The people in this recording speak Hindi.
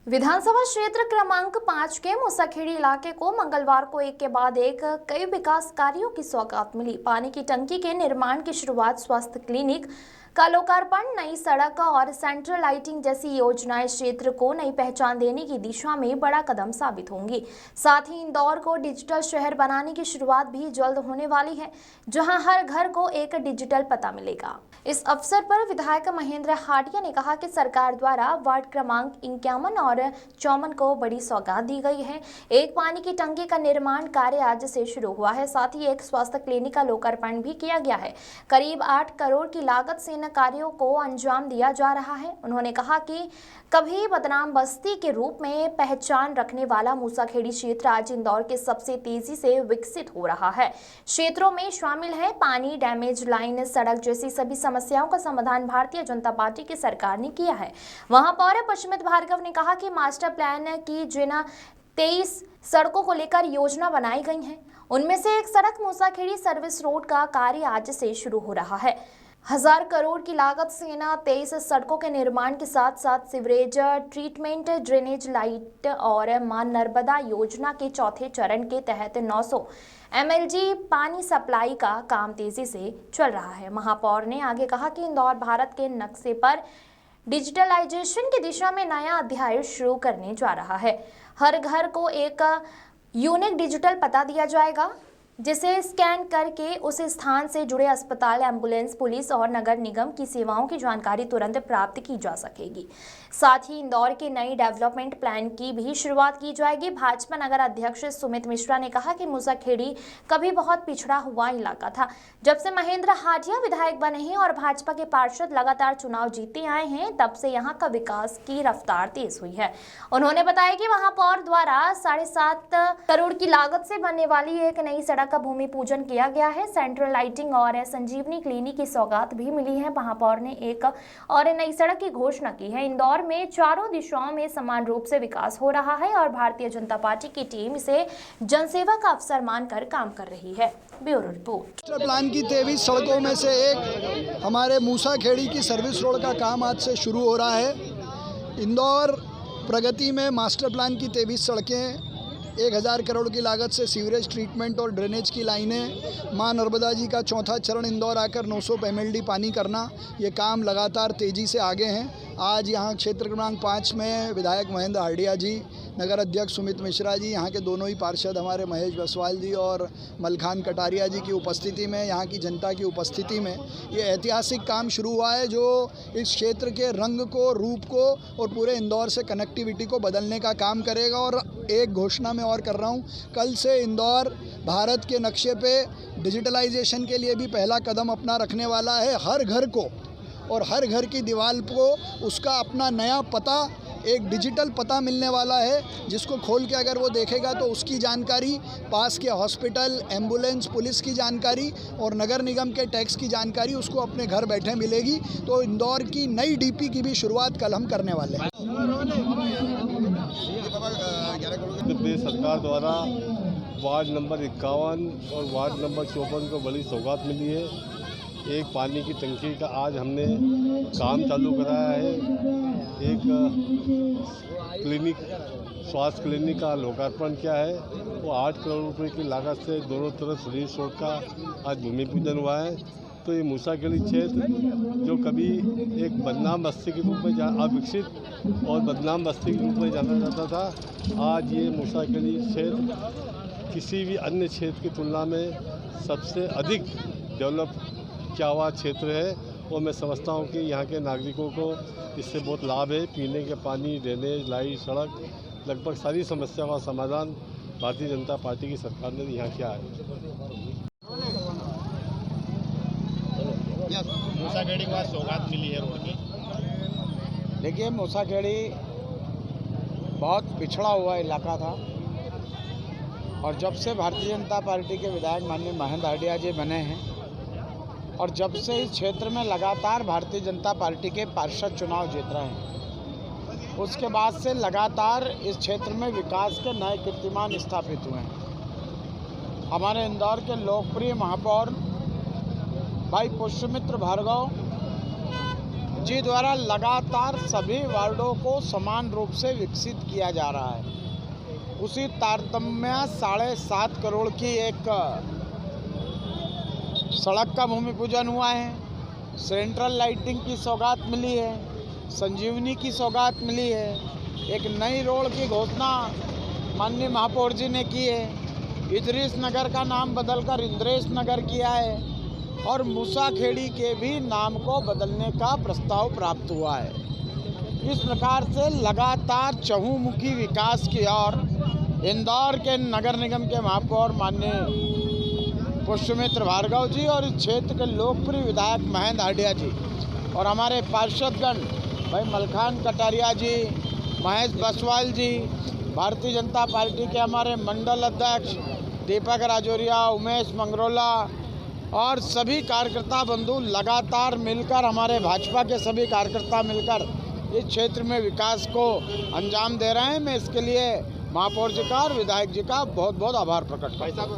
विधानसभा क्षेत्र क्रमांक 5 के मूसाखेड़ी इलाके को मंगलवार को एक के बाद एक कई विकास कार्यों की सौगात मिली। पानी की टंकी के निर्माण की शुरुआत, स्वास्थ्य क्लिनिक का लोकार्पण, नई सड़क और सेंट्रल लाइटिंग जैसी योजनाएं क्षेत्र को नई पहचान देने की दिशा में बड़ा कदम साबित होंगी। साथ ही इंदौर को डिजिटल शहर बनाने की शुरुआत भी जल्द होने वाली है, जहां हर घर को एक डिजिटल पता मिलेगा। इस अवसर पर विधायक महेंद्र हाटिया ने कहा कि सरकार द्वारा वार्ड क्रमांक 51 और 54 को बड़ी सौगात दी गई है। एक पानी की टंकी का निर्माण कार्य आज से शुरू हुआ है। साथ ही एक स्वास्थ्य क्लिनिक का लोकार्पण भी किया गया है। करीब 8 करोड़ की लागत से इन कार्यों को अंजाम दिया जा रहा है। उन्होंने कहा कि कभी बदनाम बस्ती के रूप में पहचान रखने वाला मूसाखेड़ी क्षेत्र आज इंदौर के सबसे तेजी से विकसित हो रहा है। क्षेत्रों में शामिल है पानी, डैमेज लाइन, सड़क जैसी सभी समस्याओं का समाधान भारतीय जनता पार्टी की सरकार ने किया है। महापौर पशुमित भार्गव ने कहा कि मास्टर प्लान की जिन 23 सड़कों को लेकर योजना बनाई गई है, उनमें से एक सड़क मूसाखेड़ी सर्विस रोड का कार्य आज से शुरू हो रहा है। 1000 करोड़ की लागत से इन 23 सड़कों के निर्माण के साथ साथ सीवरेज ट्रीटमेंट, ड्रेनेज लाइट और मां नर्मदा योजना के चौथे चरण के तहत 900 MLG पानी सप्लाई का काम तेजी से चल रहा है। महापौर ने आगे कहा कि इंदौर भारत के नक्शे पर डिजिटलाइजेशन की दिशा में नया अध्याय शुरू करने जा रहा है। हर घर को एक यूनिक डिजिटल पता दिया जाएगा, जिसे स्कैन करके उस स्थान से जुड़े अस्पताल, एम्बुलेंस, पुलिस और नगर निगम की सेवाओं की जानकारी तुरंत प्राप्त की जा सकेगी। साथ ही इंदौर के नई डेवलपमेंट प्लान की भी शुरुआत की जाएगी। भाजपा नगर अध्यक्ष सुमित मिश्रा ने कहा कि मूसाखेड़ी कभी बहुत पिछड़ा हुआ इलाका था। जब से महेंद्र हाटिया विधायक बने हैं और भाजपा के पार्षद लगातार चुनाव जीते आए हैं, तब से यहाँ का विकास की रफ्तार तेज हुई है। उन्होंने बताया कि महापौर द्वारा 7.5 करोड़ की लागत से बनने वाली एक नई सड़क का भूमि पूजन किया गया है। सेंट्रल लाइटिंग और संजीवनी क्लिनिक की सौगात भी मिली है। महापौर ने एक और नई सड़क की घोषणा की है। इंदौर में चारों दिशाओं में समान रूप से विकास हो रहा है और भारतीय जनता पार्टी की टीम इसे जनसेवा का अवसर मानकर काम कर रही है। Bureau report. मास्टर प्लान की 23 सड़कों में से एक हमारे मूसाखेड़ी की सर्विस रोड का काम आज से शुरू हो रहा है। इंदौर प्रगति में मास्टर प्लान की 23 सड़कें, 1000 करोड़ की लागत से सीवरेज ट्रीटमेंट और ड्रेनेज की लाइनें, मां नर्मदा जी का चौथा चरण इंदौर आकर 900 MLD पानी करना, ये काम लगातार तेज़ी से आगे हैं। आज यहाँ क्षेत्र क्रमांक 5 में विधायक महेंद्र हाटिया जी, नगर अध्यक्ष सुमित मिश्रा जी, यहाँ के दोनों ही पार्षद हमारे महेश बसवाल जी और मलखान कटारिया जी की उपस्थिति में, यहाँ की जनता की उपस्थिति में ये ऐतिहासिक काम शुरू हुआ है, जो इस क्षेत्र के रंग को, रूप को और पूरे इंदौर से कनेक्टिविटी को बदलने का काम करेगा। और एक घोषणा मैं और कर रहा हूँ, कल से इंदौर भारत के नक्शे पे डिजिटलाइजेशन के लिए भी पहला कदम अपना रखने वाला है। हर घर को और हर घर की दीवार को उसका अपना नया पता, एक डिजिटल पता मिलने वाला है, जिसको खोल के अगर वो देखेगा तो उसकी जानकारी, पास के हॉस्पिटल, एम्बुलेंस, पुलिस की जानकारी और नगर निगम के टैक्स की जानकारी उसको अपने घर बैठे मिलेगी। तो इंदौर की नई DP की भी शुरुआत कल हम करने वाले हैं। प्रदेश सरकार द्वारा वार्ड नंबर 51 और वार्ड नंबर 54 को बड़ी सौगात मिली है। एक पानी की टंकी का आज हमने काम चालू कराया है। एक क्लिनिक, स्वास्थ्य क्लिनिक का लोकार्पण किया है। वो 8 करोड़ रुपए की लागत से दोनों तरफ सर्विस रोड का आज भूमि पूजन हुआ है। तो ये मूसाखेड़ी क्षेत्र जो कभी एक बदनाम बस्ती के रूप में अविकसित और बदनाम बस्ती के रूप में जाना जाता था, आज ये मूसाखेड़ी क्षेत्र किसी भी अन्य क्षेत्र की तुलना में सबसे अधिक डेवलप किया हुआ क्षेत्र है। और मैं समझता हूँ कि यहाँ के नागरिकों को इससे बहुत लाभ है। पीने के पानी, ड्रेनेज, लाइट, सड़क, लगभग सारी समस्याओं का समाधान भारतीय जनता पार्टी की सरकार ने यहाँ किया है। मूसाखेड़ी के बाद सौगात मिली है रोड की। देखिए, मूसाखेड़ी बहुत पिछड़ा हुआ इलाका था और जब से भारतीय जनता पार्टी के विधायक माननीय महेंद्र हाटिया जी बने हैं और जब से इस क्षेत्र में लगातार भारतीय जनता पार्टी के पार्षद चुनाव जीत रहे हैं, उसके बाद से लगातार इस क्षेत्र में विकास के नए कीर्तिमान स्थापित हुए हैं। हमारे इंदौर के लोकप्रिय महापौर भाई पुष्यमित्र भार्गव जी द्वारा लगातार सभी वार्डों को समान रूप से विकसित किया जा रहा है। उसी तारतम्य 7.5 करोड़ की एक सड़क का भूमि पूजन हुआ है, सेंट्रल लाइटिंग की सौगात मिली है, संजीवनी की सौगात मिली है, एक नई रोड की घोषणा माननीय महापौर जी ने की है, इदरीस नगर का नाम बदलकर इंद्रेश नगर किया है और मूसाखेड़ी के भी नाम को बदलने का प्रस्ताव प्राप्त हुआ है। इस प्रकार से लगातार चहुमुखी विकास की ओर इंदौर के नगर निगम के महापौर माननीय पुष्पमित्र भार्गव जी और इस क्षेत्र के लोकप्रिय विधायक महेंद्र हडिया जी और हमारे पार्षदगण भाई मलखान कटारिया जी, महेश बसवाल जी, भारतीय जनता पार्टी के हमारे मंडल अध्यक्ष दीपक राजौरिया, उमेश मंगरोला और सभी कार्यकर्ता बंधु लगातार मिलकर, हमारे भाजपा के सभी कार्यकर्ता मिलकर इस क्षेत्र में विकास को अंजाम दे रहे हैं। मैं इसके लिए महापौर जी का और विधायक जी का बहुत बहुत आभार प्रकट करता हूं।